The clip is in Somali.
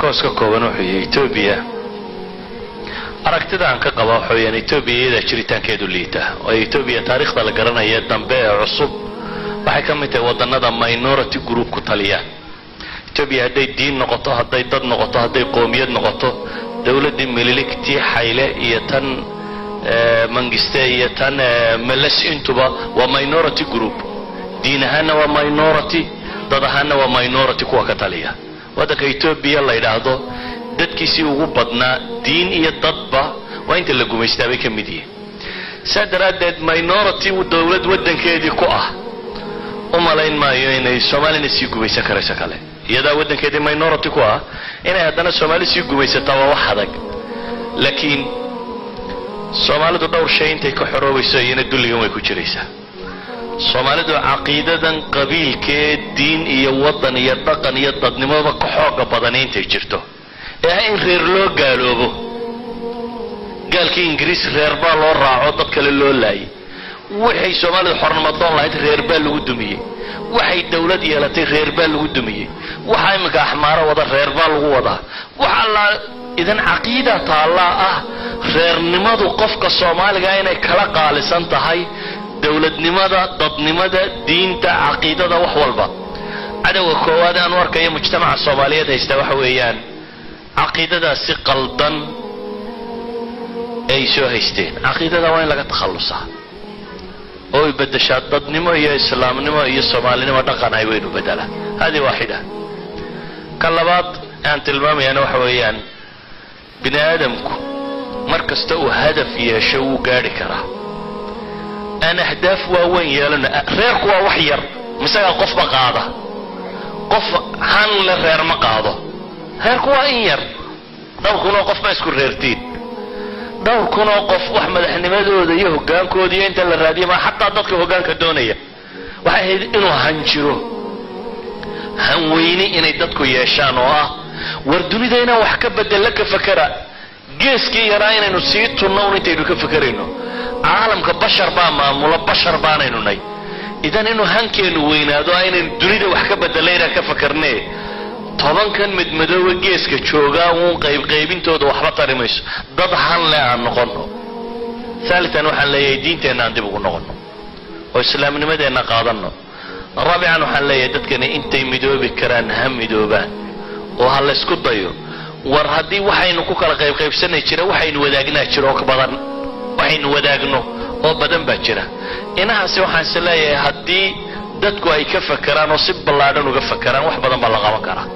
كوسكا كوبانو حي إثيوبيا aragtida aan ka qabo xooyan Itoobiya jiritaankeedu liita oo Itoobiya taariikhda la garanayo dambe cusub waxay ka mid tahay wadanada minority group ku taliya Itoobiya haday diin noqoto haday dad noqoto haday qoomiyad noqoto dawladda mililikti xayle iyo tan mangiste iyo tan malas intuba waa minority group diinahana waa minority dadahana waa minority kuwa ka taliya wadanka Itoobiya la yiraahdo dadkiisii ugu badnaa diin iyo dadba waa inta la gumaystaabay ka mid yihiin sadaradeed minority dawlad wadankeedii ku ah umalayn maayo inay Soomaaliya sii gumaysan karayso kale iyada wadankeedii minority ku ah inay haddana Soomaaliya sii gumaysataa waa wax adag laakiin Soomaalidu dhowr shay intay ka xoroobayso inay dulligan way ku jiraysaa Soomaalidu caqiidadan qabiilkee diin iyo wadan iyo dhaqan iyo dadnimada ka xoog badan intay jirto in reer loo gaaloobo gaalkii Ingiriis reer baa loo raaco dad kale loo laayay waxay Soomaalidu xornimo doon lahayd reer baa lagu dumiyay waxay dawlad yeelatay reer baa lagu dumiyay waxa imika axmaara wada reer baa lagu wada waxa la idan caqiida taala ah reernimadu qofka Soomaaliga inay kala qaalisan tahay dawladnimada dadnimada diinta caqiidada wax walba cadawga koowaad aan warkayo mujtamaca Soomaaliyeed haysta waxa weeyaan عقيدة سقلداً أي شو هيستين عقيدة وين لقى تخلصها أو يبدأ شادد نمو يا إسلام نمو يا صومالي نمو دقنا يوينو بدلا هذه واحدة كلابات أنت المامي أنا وحويان بني آدمكو مركز تو هدف يا شو قاري كرا أنا أهداف وين يالنا غيرك وحير مثلا قف مقاضة قف هان لغير مقاضة هيركو إنير دور كنا وقف ما يسكر ريرتين دور كنا وقف وأحمد إحنا ما دور ذي هجان كودي أنت اللي رادي ما حتى ضدك هجان كدونية واحد إنه هنشرو هنويني إن يدتكو يشان وردوني دينا وحكب بدل لك فكرة جيس كي يراين إنه سيد تناوني تيجي كفكرينه عالم كبشر باما ملا بشر بانا إنه ناي إذا إنه هنكي إنه وين هذا إن الدنيا وحكب بدل لينا كفكرناه طبعا كان مدمدو جيسك جوغا وون قيبينتooda waxba tarimayso dad han la aan noqono ثالثا waxaan leeyahay diinteena aan dib ugu noqono oo islaamnimadeena qaadano رابعا waxaan leeyahay dadkana intay midoobi karaan ham midoobaan oo hal isku dayo war hadii waxaynu ku kala qaybsanay jira waxaynu wadaagnaa jiro oo ka badan waxaynu wadaagno oo badan baa jira inahaasi waxaan leeyahay hadii dadku ay ka fakaraan oo si ballaadan uga fakaraan wax badan baa la qaban karaa